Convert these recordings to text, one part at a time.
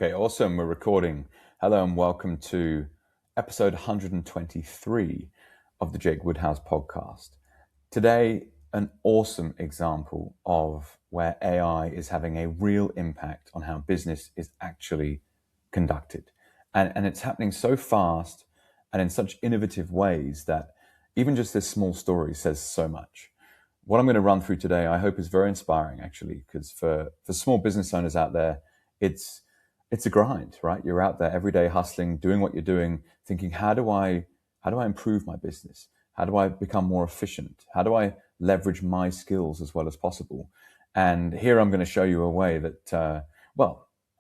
Okay, awesome. We're recording. Hello and welcome to episode 123 of the Jake Woodhouse podcast. Today, an awesome example of where AI is having a real impact on how business is actually conducted. And it's happening so fast and in such innovative ways that even just this small story says so much. What I'm going to run through today, I hope, is very inspiring, actually, because for small business owners out there, it's a grind, right? You're out there every day hustling, doing what you're doing, thinking, how do I improve my business? How do I become more efficient? How do I leverage my skills as well as possible? And here I'm going to show you a way that,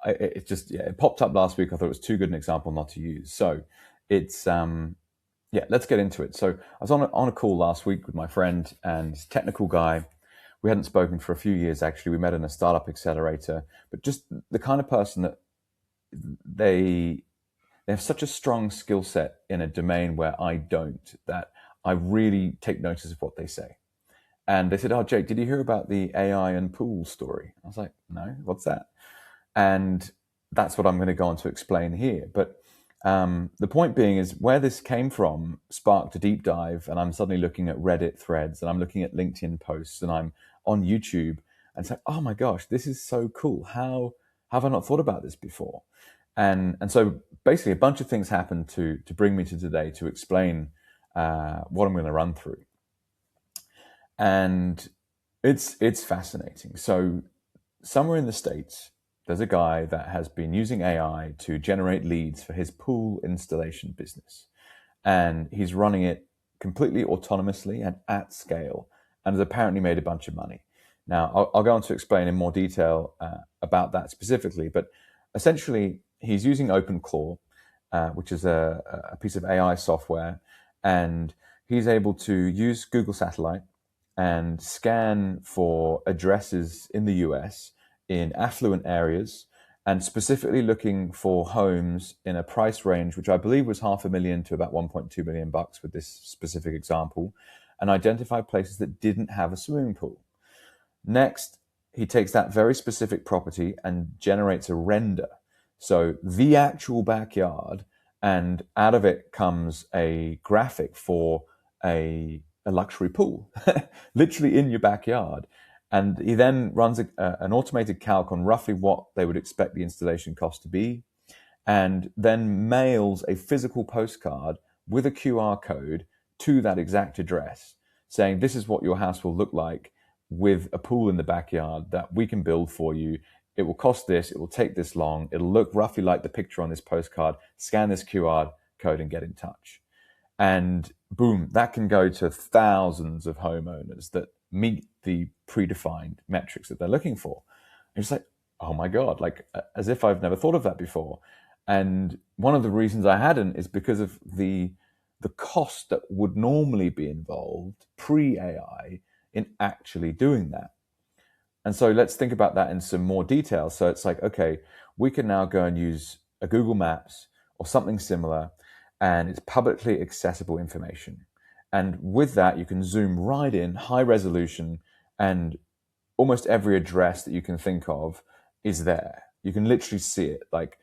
it popped up last week. I thought it was too good an example not to use. So it's, let's get into it. So I was on a call last week with my friend and technical guy. We hadn't spoken for a few years, actually. We met in a startup accelerator, but just the kind of person that they have such a strong skill set in a domain where I don't, that I really take notice of what they say. And they said, "Oh, Jake, did you hear about the AI and pool story?" I was like, "No, what's that?" And that's what I'm going to go on to explain here. But the point being is where this came from sparked a deep dive, and I'm suddenly looking at Reddit threads, and I'm looking at LinkedIn posts, and I'm on YouTube, and it's like, oh my gosh, this is so cool. How have I not thought about this before? And so basically a bunch of things happened to bring me to today to explain what I'm going to run through. And it's fascinating. So somewhere in the States, there's a guy that has been using AI to generate leads for his pool installation business. And he's running it completely autonomously and at scale, and has apparently made a bunch of money. Now, I'll go on to explain in more detail about that specifically, but essentially, he's using OpenClaw, which is a piece of AI software, and he's able to use Google Satellite and scan for addresses in the US in affluent areas, and specifically looking for homes in a price range, which I believe was $500,000 to about $1.2 million with this specific example, and identify places that didn't have a swimming pool. Next, he takes that very specific property and generates a render. So the actual backyard, and out of it comes a graphic for a luxury pool, literally in your backyard. And he then runs an automated calc on roughly what they would expect the installation cost to be, and then mails a physical postcard with a QR code to that exact address, saying this is what your house will look like with a pool in the backyard that we can build for you. It will cost this, it will take this long, it'll look roughly like the picture on this postcard, scan this QR code and get in touch. And boom, that can go to thousands of homeowners that meet the predefined metrics that they're looking for. And it's like, oh my God, like as if I've never thought of that before. And one of the reasons I hadn't is because of the cost that would normally be involved pre-AI in actually doing that. And so let's think about that in some more detail. So it's like, okay, we can now go and use a Google Maps or something similar, and it's publicly accessible information. And with that, you can zoom right in, high resolution, and almost every address that you can think of is there. You can literally see it. Like,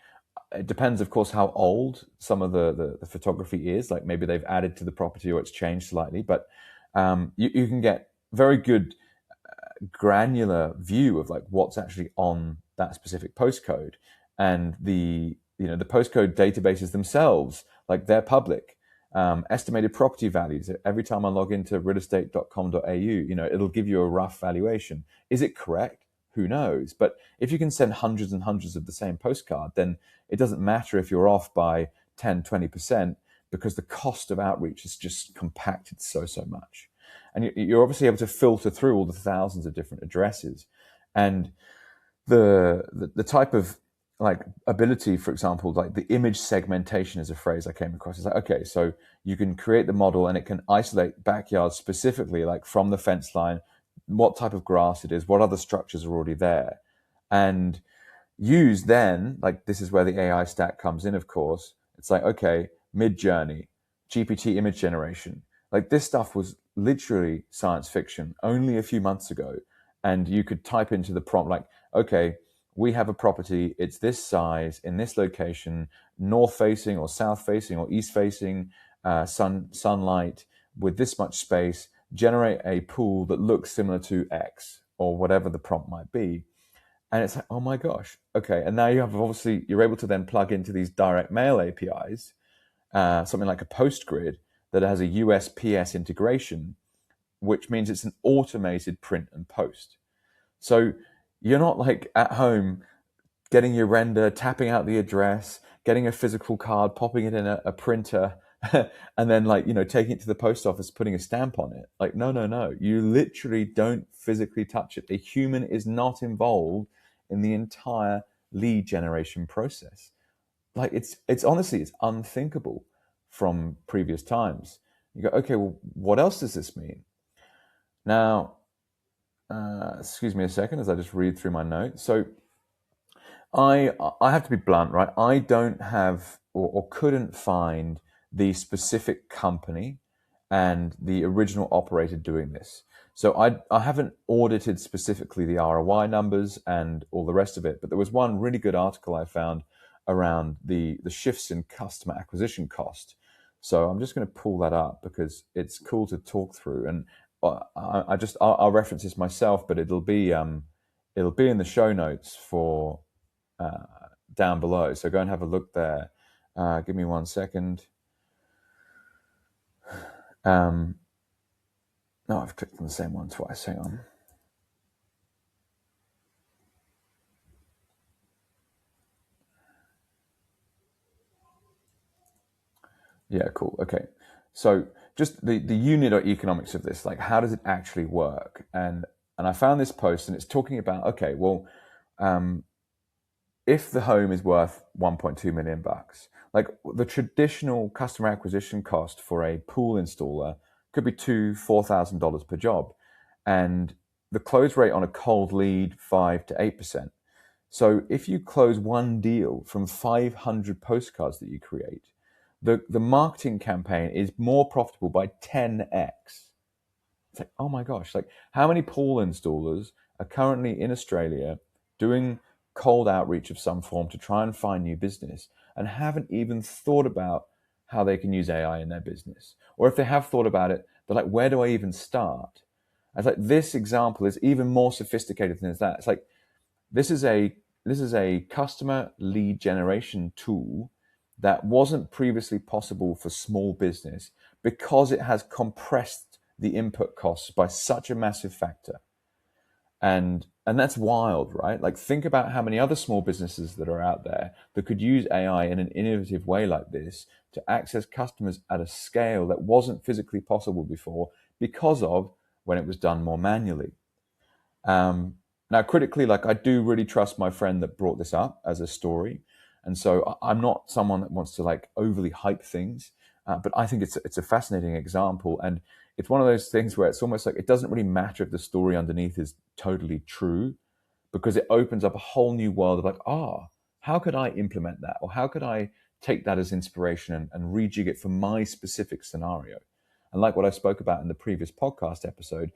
it depends, of course, how old some of the photography is. Like maybe they've added to the property or it's changed slightly, but you can get very good granular view of like what's actually on that specific postcode. And the postcode databases themselves, like they're public. Estimated property values. Every time I log into realestate.com.au, it'll give you a rough valuation. Is it correct? Who knows? But if you can send hundreds and hundreds of the same postcard, then it doesn't matter if you're off by 10, 20%, because the cost of outreach is just compacted so much. And you're obviously able to filter through all the thousands of different addresses. And the type of like ability, for example, like the image segmentation is a phrase I came across. It's like, okay, so you can create the model and it can isolate backyards specifically, like from the fence line, what type of grass it is, what other structures are already there. And use then, like this is where the AI stack comes in, of course. It's like, okay, Mid-Journey, GPT image generation. Like this stuff was literally science fiction only a few months ago. And you could type into the prompt like, okay, we have a property, it's this size, in this location, north facing or south facing or east facing, sunlight, with this much space, generate a pool that looks similar to X or whatever the prompt might be. And it's like, oh my gosh, okay. And now you're able to then plug into these direct mail APIs, something like a PostGrid that has a USPS integration, which means it's an automated print and post. So you're not like at home getting your render, tapping out the address, getting a physical card, popping it in a printer, and then taking it to the post office, putting a stamp on it. Like, no. You literally don't physically touch it. A human is not involved in the entire lead generation process. Like it's honestly, it's unthinkable from previous times. You go, okay, well, what else does this mean? Now, excuse me a second as I just read through my notes. So I have to be blunt, right? I don't have or couldn't find the specific company and the original operator doing this. So I haven't audited specifically the ROI numbers and all the rest of it, but there was one really good article I found around the shifts in customer acquisition cost. So I'm just going to pull that up because it's cool to talk through. And I'll reference this myself, but it'll be in the show notes for down below. So go and have a look there. Give me 1 second. No, I've clicked on the same one twice. Hang on. Yeah, cool. Okay. So just the unit or economics of this, like how does it actually work? And I found this post and it's talking about, okay, well, if the home is worth 1.2 million bucks, like the traditional customer acquisition cost for a pool installer could be $4,000 per job, and the close rate on a cold lead 5 to 8%. So if you close one deal from 500 postcards that you create, the marketing campaign is more profitable by 10x. It's like, oh my gosh, like how many pool installers are currently in Australia doing cold outreach of some form to try and find new business and haven't even thought about how they can use AI in their business? Or if they have thought about it, they're like, where do I even start? It's like this example is even more sophisticated than that. It's like this is a customer lead generation tool that wasn't previously possible for small business because it has compressed the input costs by such a massive factor. And that's wild, right? Like think about how many other small businesses that are out there that could use AI in an innovative way like this to access customers at a scale that wasn't physically possible before because of when it was done more manually. Now, critically, like I do really trust my friend that brought this up as a story. And so I'm not someone that wants to like overly hype things, but I think it's a fascinating example. And it's one of those things where it's almost like it doesn't really matter if the story underneath is totally true, because it opens up a whole new world of like, how could I implement that? Or how could I take that as inspiration and rejig it for my specific scenario? And like what I spoke about in the previous podcast episode,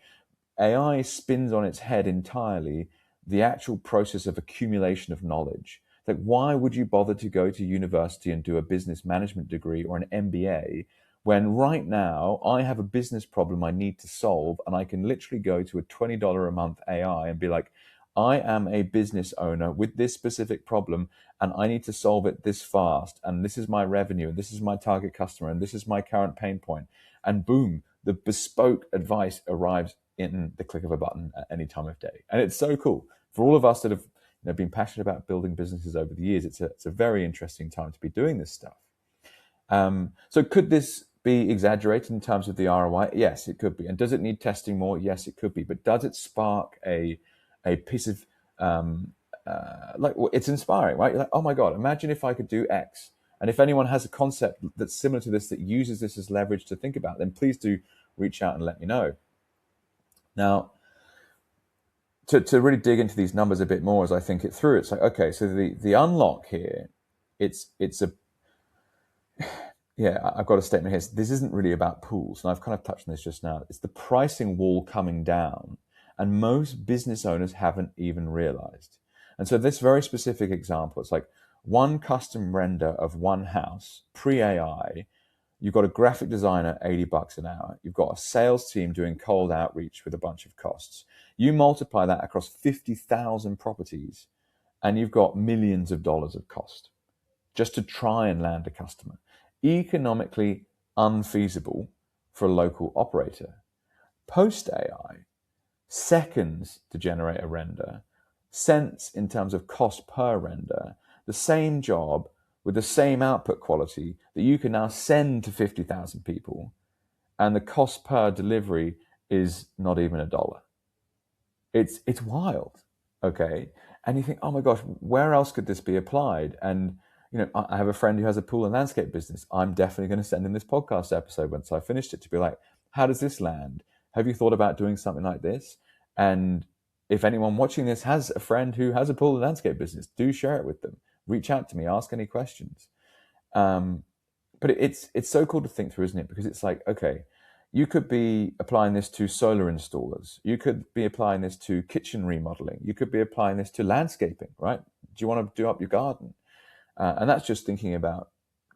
AI spins on its head entirely the actual process of accumulation of knowledge. Like, why would you bother to go to university and do a business management degree or an MBA when right now I have a business problem I need to solve and I can literally go to a $20 a month AI and be like, I am a business owner with this specific problem and I need to solve it this fast. And this is my revenue and this is my target customer and this is my current pain point. And boom, the bespoke advice arrives in the click of a button at any time of day. And it's so cool. For all of us that have been passionate about building businesses over the years, it's a very interesting time to be doing this stuff. So could this be exaggerated in terms of the ROI? Yes, it could be. And does it need testing more? Yes, it could be. But does it spark a piece of, it's inspiring, right? You're like, oh my God, imagine if I could do X. And if anyone has a concept that's similar to this, that uses this as leverage to think about, then please do reach out and let me know. Now, to really dig into these numbers a bit more as I think it through, it's like, okay, so the unlock here, I've got a statement here. This isn't really about pools, and I've kind of touched on this just now. It's the pricing wall coming down, and most business owners haven't even realized. And so this very specific example, it's like one custom render of one house, pre-AI. You've got a graphic designer, $80 an hour. You've got a sales team doing cold outreach with a bunch of costs. You multiply that across 50,000 properties, and you've got millions of dollars of cost just to try and land a customer. Economically unfeasible for a local operator. Post AI, seconds to generate a render, cents in terms of cost per render, the same job with the same output quality that you can now send to 50,000 people, and the cost per delivery is not even $1. It's wild, okay? And you think, oh my gosh, where else could this be applied? And I have a friend who has a pool and landscape business. I'm definitely going to send him this podcast episode once I finished it to be like, how does this land? Have you thought about doing something like this? And if anyone watching this has a friend who has a pool and landscape business, do share it with them. Reach out to me, ask any questions. But it's so cool to think through, isn't it? Because it's like, okay, you could be applying this to solar installers. You could be applying this to kitchen remodeling. You could be applying this to landscaping, right? Do you want to do up your garden? And that's just thinking about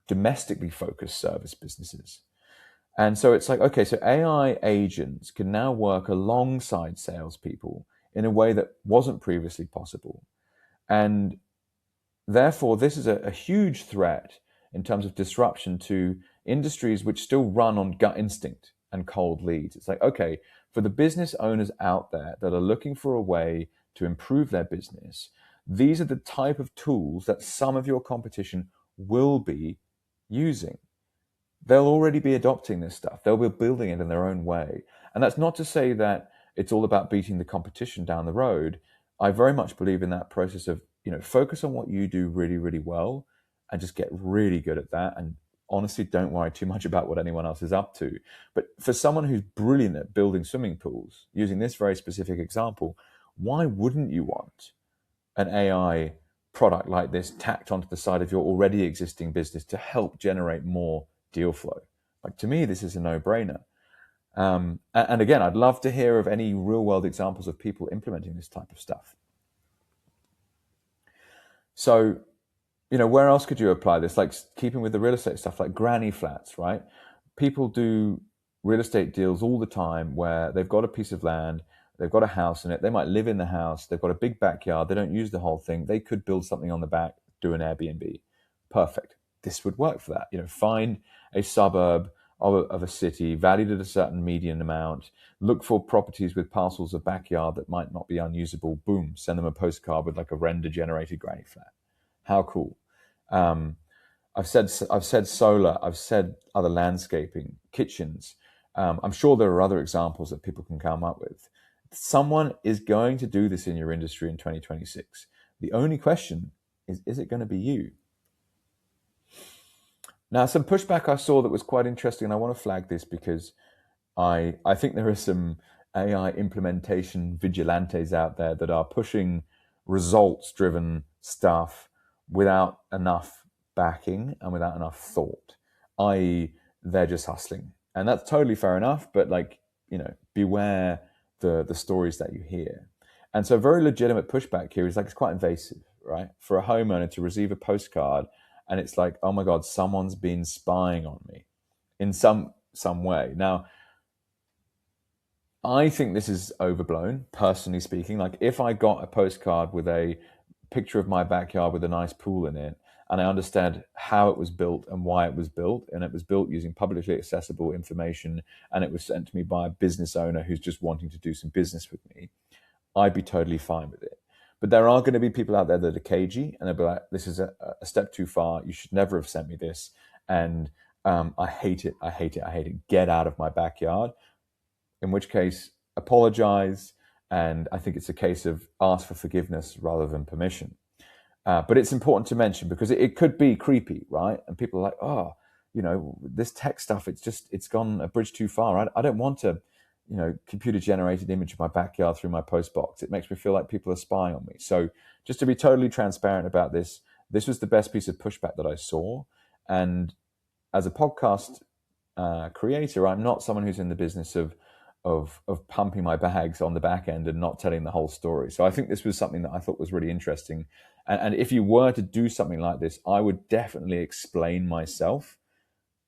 domestically focused service businesses. And so it's like, okay, so AI agents can now work alongside salespeople in a way that wasn't previously possible. And therefore, this is a huge threat in terms of disruption to industries which still run on gut instinct and cold leads. It's like, okay, for the business owners out there that are looking for a way to improve their business, these are the type of tools that some of your competition will be using. They'll already be adopting this stuff. They'll be building it in their own way. And that's not to say that it's all about beating the competition down the road. I very much believe in that process of, focus on what you do really, really well and just get really good at that. And honestly, don't worry too much about what anyone else is up to. But for someone who's brilliant at building swimming pools, using this very specific example, why wouldn't you want an AI product like this tacked onto the side of your already existing business to help generate more deal flow? Like, to me, this is a no-brainer. And again, I'd love to hear of any real-world examples of people implementing this type of stuff. So, where else could you apply this? Like, keeping with the real estate stuff, like granny flats, right? People do real estate deals all the time where they've got a piece of land, they've got a house in it, they might live in the house, they've got a big backyard, they don't use the whole thing, they could build something on the back, do an Airbnb. Perfect. This would work for that. Find a suburb of a city valued at a certain median amount, look for properties with parcels of backyard that might not be unusable, boom, send them a postcard with like a render generated granny flat. How cool. I've said solar, I've said other landscaping, kitchens. I'm sure there are other examples that people can come up with. Someone is going to do this in your industry in 2026. The only question is it going to be you? Now, some pushback I saw that was quite interesting, and I want to flag this because I think there are some AI implementation vigilantes out there that are pushing results-driven stuff without enough backing and without enough thought, i.e. they're just hustling. And that's totally fair enough, but beware the stories that you hear. And so very legitimate pushback here is like, it's quite invasive, right? For a homeowner to receive a postcard and it's like, oh my God, someone's been spying on me in some way. Now, I think this is overblown, personally speaking. Like, if I got a postcard with a picture of my backyard with a nice pool in it, and I understand how it was built and why it was built, and it was built using publicly accessible information, and it was sent to me by a business owner who's just wanting to do some business with me, I'd be totally fine with it. But there are going to be people out there that are cagey, and they'll be like, this is a step too far. You should never have sent me this. And I hate it. I hate it. I hate it. Get out of my backyard. In which case, apologize. And I think it's a case of ask for forgiveness rather than permission. But it's important to mention because it could be creepy, right? And people are like, oh, this tech stuff, it's gone a bridge too far. I don't want a, computer generated image of my backyard through my post box. It makes me feel like people are spying on me. So just to be totally transparent about this was the best piece of pushback that I saw. And as a podcast creator, I'm not someone who's in the business of of pumping my bags on the back end and not telling the whole story. So I think this was something that I thought was really interesting. And if you were to do something like this, I would definitely explain myself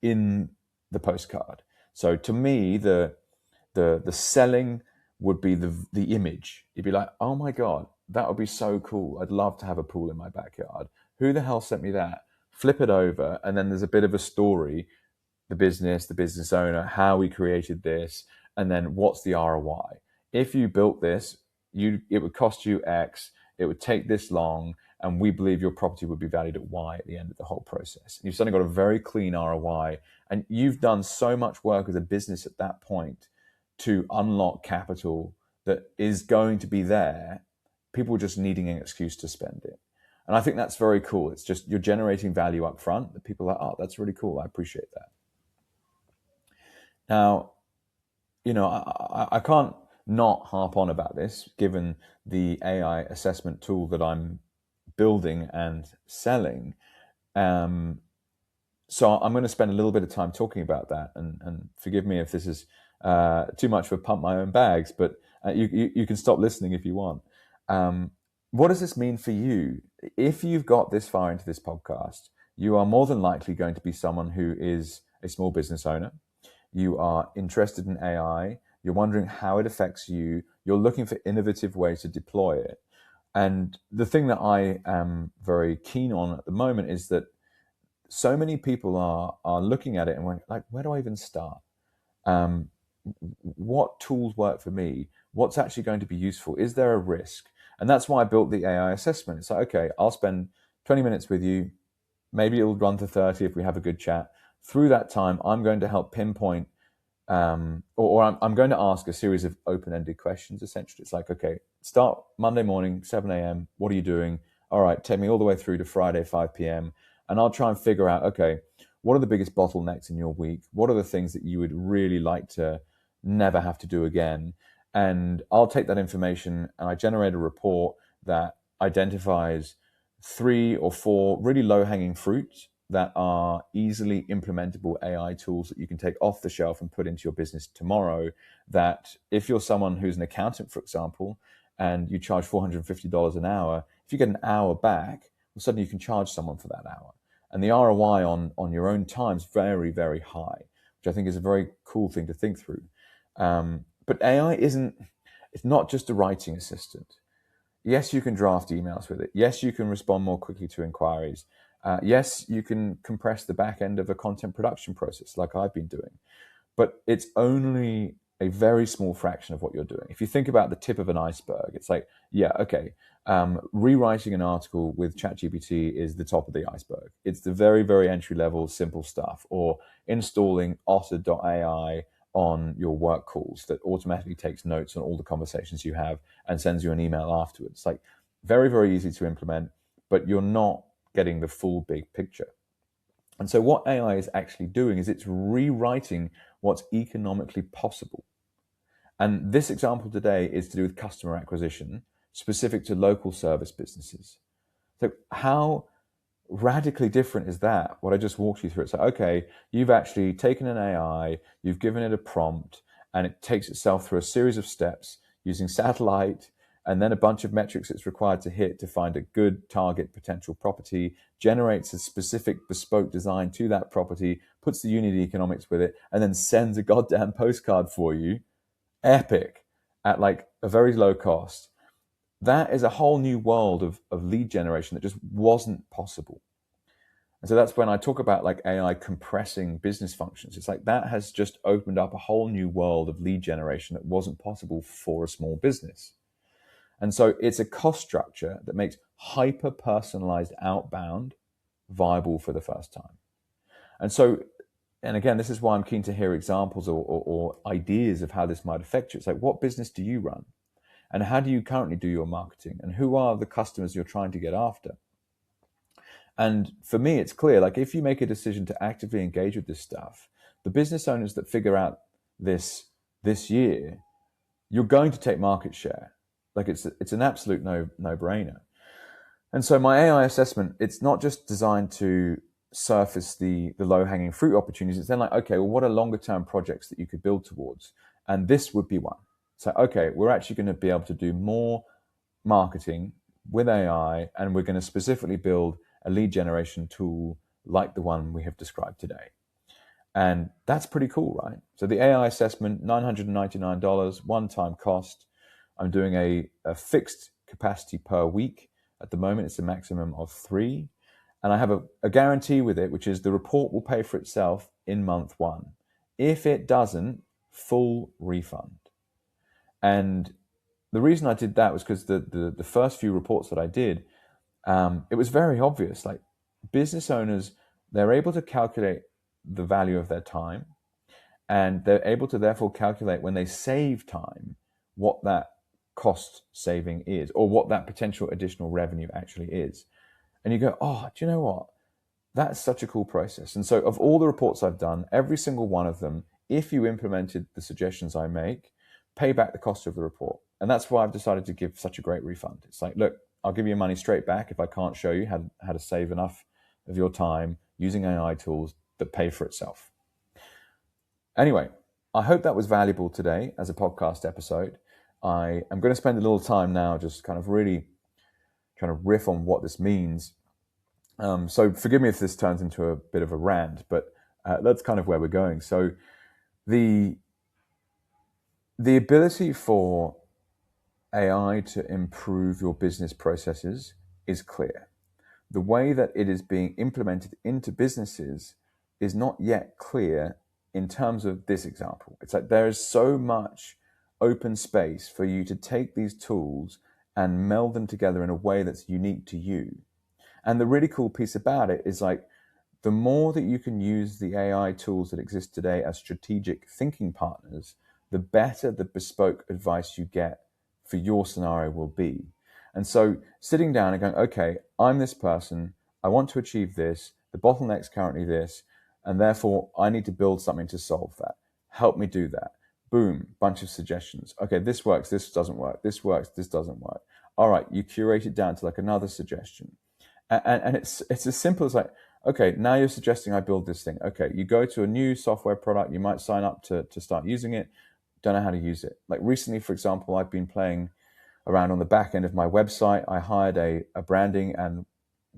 in the postcard. So to me, the selling would be the image. You'd be like, oh my God, that would be so cool. I'd love to have a pool in my backyard. Who the hell sent me that? Flip it over, and then there's a bit of a story, the business owner, how we created this, and then what's the ROI. If you built this, it would cost you X, it would take this long, and we believe your property would be valued at Y at the end of the whole process. You've suddenly got a very clean ROI, and you've done so much work as a business at that point to unlock capital that is going to be there, people just needing an excuse to spend it. And I think that's very cool. It's just you're generating value up front that people are like, oh, that's really cool. I appreciate that. Now, I can't not harp on about this, given the AI assessment tool that I'm building and selling. So I'm going to spend a little bit of time talking about that, and forgive me if this is too much for pump my own bags, but you can stop listening if you want. What does this mean for you? If you've got this far into this podcast, you are more than likely going to be someone who is a small business owner. You are interested in AI. You're wondering how it affects you. You're looking for innovative ways to deploy it. And the thing that I am very keen on at the moment is that so many people are looking at it and going, like, where do I even start? What tools work for me? What's actually going to be useful? Is there a risk? And that's why I built the AI assessment. It's like, okay, I'll spend 20 minutes with you. Maybe it'll run to 30 if we have a good chat. Through that time, I'm going to help pinpoint, I'm going to ask a series of open-ended questions, essentially. It's like, okay, start Monday morning, 7 a.m. What are you doing? All right, take me all the way through to Friday, 5 p.m. And I'll try and figure out, okay, what are the biggest bottlenecks in your week? What are the things that you would really like to never have to do again? And I'll take that information and I generate a report that identifies 3 or 4 really low-hanging fruits that are easily implementable AI tools that you can take off the shelf and put into your business tomorrow. That if you're someone who's an accountant, for example, and you charge $450 an hour, if you get an hour back, well, suddenly you can charge someone for that hour. And the ROI on your own time is very, very high, which I think is a very cool thing to think through. But AI it's not just a writing assistant. Yes, you can draft emails with it. Yes, you can respond more quickly to inquiries. Yes, you can compress the back end of a content production process like I've been doing. But it's only a very small fraction of what you're doing. If you think about the tip of an iceberg, it's like, yeah, okay, rewriting an article with ChatGPT is the top of the iceberg. It's the very, very entry level, simple stuff. Or installing otter.ai on your work calls that automatically takes notes on all the conversations you have and sends you an email afterwards. Like, very, very easy to implement, but you're not getting the full big picture. And so what AI is actually doing is it's rewriting what's economically possible. And this example today is to do with customer acquisition, specific to local service businesses. So how radically different is that, what I just walked you through? It's like, okay, you've actually taken an AI, you've given it a prompt, and it takes itself through a series of steps using satellite, and then a bunch of metrics it's required to hit to find a good target potential property, generates a specific bespoke design to that property, puts the unit economics with it, and then sends a goddamn postcard for you, epic, at like a very low cost. That is a whole new world of lead generation that just wasn't possible. And so that's when I talk about like AI compressing business functions. It's like that has just opened up a whole new world of lead generation that wasn't possible for a small business. And so it's a cost structure that makes hyper-personalized outbound viable for the first time. And so, and again, this is why I'm keen to hear examples or ideas of how this might affect you. It's like, what business do you run? And how do you currently do your marketing? And who are the customers you're trying to get after? And for me, it's clear, like if you make a decision to actively engage with this stuff, the business owners that figure out this year, you're going to take market share. Like it's an absolute no-brainer. And so my AI assessment, it's not just designed to surface the low-hanging fruit opportunities. It's then like, okay, well, what are longer-term projects that you could build towards? And this would be one. So, okay, we're actually going to be able to do more marketing with AI, and we're going to specifically build a lead generation tool like the one we have described today. And that's pretty cool, right? So the AI assessment, $999, one-time cost. I'm doing a fixed capacity per week. At the moment, it's a maximum of 3. And I have a guarantee with it, which is the report will pay for itself in month 1. If it doesn't, full refund. And the reason I did that was because the first few reports that I did, it was very obvious. Like, business owners, they're able to calculate the value of their time, and they're able to therefore calculate when they save time what that cost saving is, or what that potential additional revenue actually is. And you go, oh, do you know what? That's such a cool process. And so of all the reports I've done, every single one of them, if you implemented the suggestions I make, pay back the cost of the report. And that's why I've decided to give such a great refund. It's like, look, I'll give you your money straight back if I can't show you how to save enough of your time using AI tools that pay for itself. Anyway, I hope that was valuable today as a podcast episode. I am going to spend a little time now just kind of really trying to riff on what this means. So forgive me if this turns into a bit of a rant, but that's kind of where we're going. So the ability for AI to improve your business processes is clear. The way that it is being implemented into businesses is not yet clear in terms of this example. It's like there is so much open space for you to take these tools and meld them together in a way that's unique to you. And the really cool piece about it is, like, the more that you can use the AI tools that exist today as strategic thinking partners, the better the bespoke advice you get for your scenario will be. And so sitting down and going, okay, I'm this person, I want to achieve this, the bottleneck's currently this, and therefore I need to build something to solve that. Help me do that. Boom, bunch of suggestions. Okay, this works, this doesn't work, this works, this doesn't work. All right, you curate it down to like another suggestion. And it's as simple as like, okay, now you're suggesting I build this thing. Okay, you go to a new software product, you might sign up to start using it, don't know how to use it. Like recently, for example, I've been playing around on the back end of my website. I hired a branding and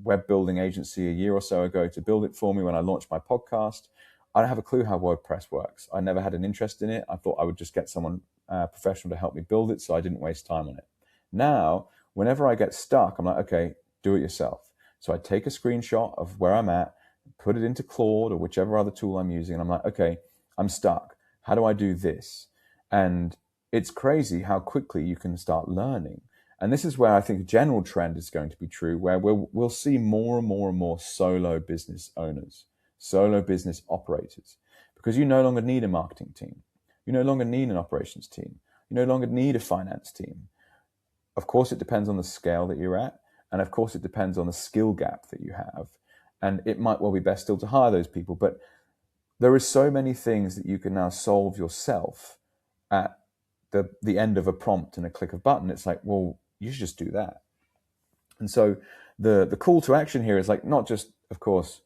web building agency a year or so ago to build it for me when I launched my podcast. I don't have a clue how WordPress works. I never had an interest in it. I thought I would just get someone professional to help me build it, so I didn't waste time on it. Now, whenever I get stuck, I'm like, okay, do it yourself. So I take a screenshot of where I'm at, put it into Claude or whichever other tool I'm using, and I'm like, okay, I'm stuck. How do I do this? And it's crazy how quickly you can start learning. And this is where I think a general trend is going to be true, where we'll see more and more and more solo business owners, solo business operators, because you no longer need a marketing team. You no longer need an operations team. You no longer need a finance team. Of course, it depends on the scale that you're at. And of course, it depends on the skill gap that you have. And it might well be best still to hire those people. But there is so many things that you can now solve yourself at the end of a prompt and a click of button. It's like, well, you should just do that. And so the call to action here is like, not just, of course,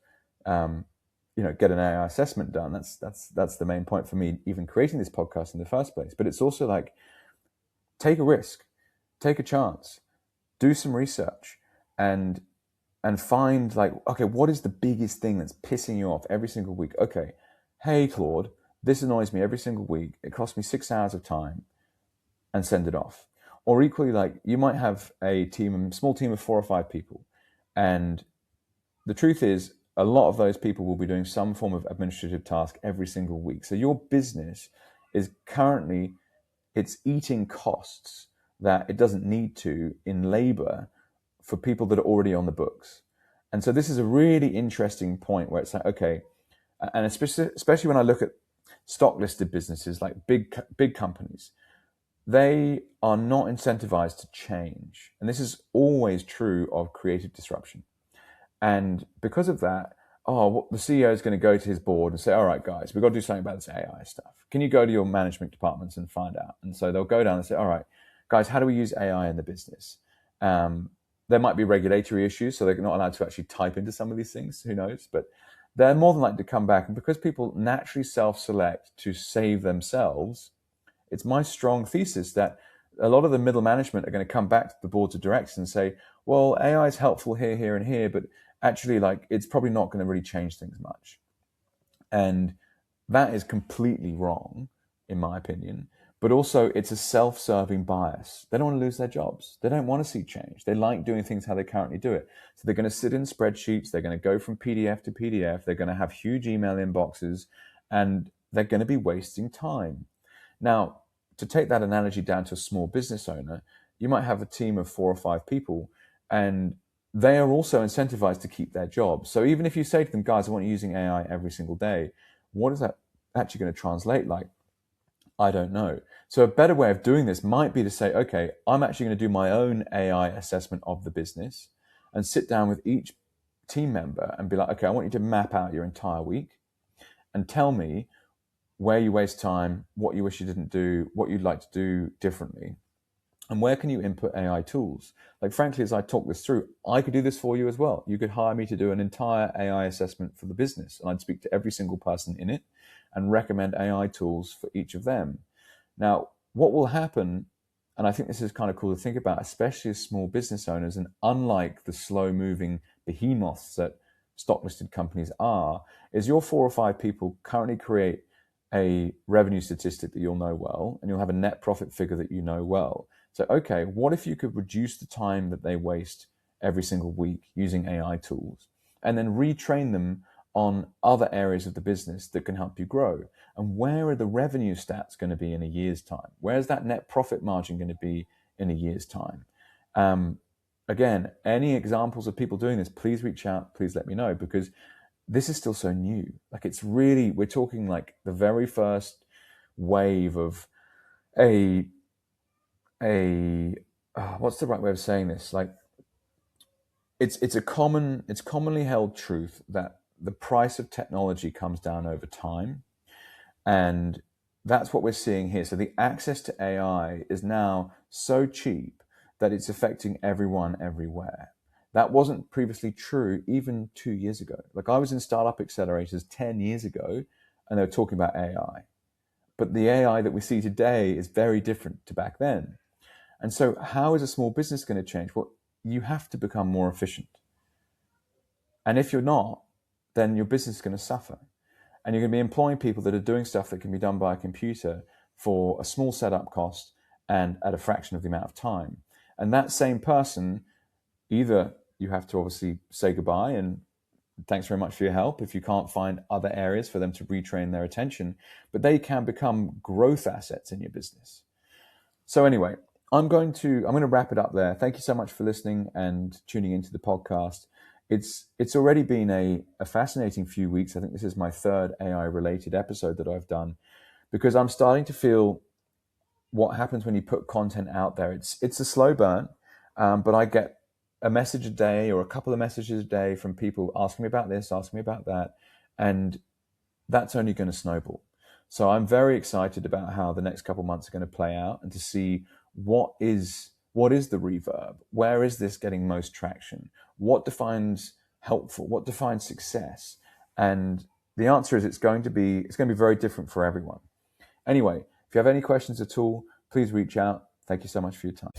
get an AI assessment done. That's the main point for me, even creating this podcast in the first place. But it's also like, take a risk, take a chance. Do some research and find, like, okay, what is the biggest thing that's pissing you off every single week? Okay, hey, Claude, this annoys me every single week. It costs me 6 hours of time, and send it off. Or equally, like, you might have a small team of 4 or 5 people. And the truth is, a lot of those people will be doing some form of administrative task every single week. So your business is currently, it's eating costs that it doesn't need to in labor for people that are already on the books. And so this is a really interesting point where it's like, okay, and especially when I look at stock listed businesses, like big companies, they are not incentivized to change. And this is always true of creative disruption. And because of that, the CEO is going to go to his board and say, all right, guys, we've got to do something about this AI stuff. Can you go to your management departments and find out? And so they'll go down and say, all right, guys, how do we use AI in the business? There might be regulatory issues, so they're not allowed to actually type into some of these things, who knows? But they're more than likely to come back. And because people naturally self-select to save themselves, It's my strong thesis that a lot of the middle management are going to come back to the boards of directors and say, well, AI is helpful here, here, and here, but actually, like, it's probably not going to really change things much. And that is completely wrong, in my opinion. But also, it's a self-serving bias. They don't want to lose their jobs. They don't want to see change. They like doing things how they currently do it. So they're going to sit in spreadsheets. They're going to go from PDF to PDF. They're going to have huge email inboxes, and they're going to be wasting time. Now, to take that analogy down to a small business owner, you might have a team of 4 or 5 people, and they are also incentivized to keep their jobs. So even if you say to them, guys, I want you using AI every single day, what is that actually going to translate like? I don't know. So a better way of doing this might be to say, okay, I'm actually going to do my own AI assessment of the business and sit down with each team member and be like, okay, I want you to map out your entire week and tell me where you waste time, what you wish you didn't do, what you'd like to do differently, and where can you input AI tools. Like, frankly, as I talk this through, I could do this for you as well. You could hire me to do an entire AI assessment for the business, and I'd speak to every single person in it and recommend AI tools for each of them. Now, what will happen, and I think this is kind of cool to think about, especially as small business owners, and unlike the slow-moving behemoths that stock-listed companies are, is your 4 or 5 people currently create a revenue statistic that you'll know well, and you'll have a net profit figure that you know well. So, okay, what if you could reduce the time that they waste every single week using AI tools, and then retrain them on other areas of the business that can help you grow? And where are the revenue stats going to be in a year's time? Where's that net profit margin going to be in a year's time? Again, any examples of people doing this, please reach out, please let me know, because this is still so new. Like, it's really, we're talking like the very first wave of what's the right way of saying this? Like, it's commonly held truth that the price of technology comes down over time, and that's what we're seeing here. So the access to AI is now so cheap that it's affecting everyone everywhere. That wasn't previously true even 2 years ago. Like, I was in startup accelerators 10 years ago, and they were talking about AI. But the AI that we see today is very different to back then. And so how is a small business going to change? Well, you have to become more efficient. And if you're not, then your business is going to suffer. And you're going to be employing people that are doing stuff that can be done by a computer for a small setup cost and at a fraction of the amount of time. And that same person, either you have to obviously say goodbye and thanks very much for your help if you can't find other areas for them to retrain their attention, but they can become growth assets in your business. So anyway, I'm going to wrap it up there. Thank you so much for listening and tuning into the podcast. It's already been a fascinating few weeks. I think this is my 3rd AI-related episode that I've done, because I'm starting to feel what happens when you put content out there. It's a slow burn, but I get a message a day or a couple of messages a day from people asking me about this, asking me about that, and that's only going to snowball. So I'm very excited about how the next couple of months are going to play out, and to see what is the reverb? Where is this getting most traction? What defines helpful? What defines success? And the answer is it's going to be very different for everyone. Anyway, if you have any questions at all, please reach out. Thank you so much for your time.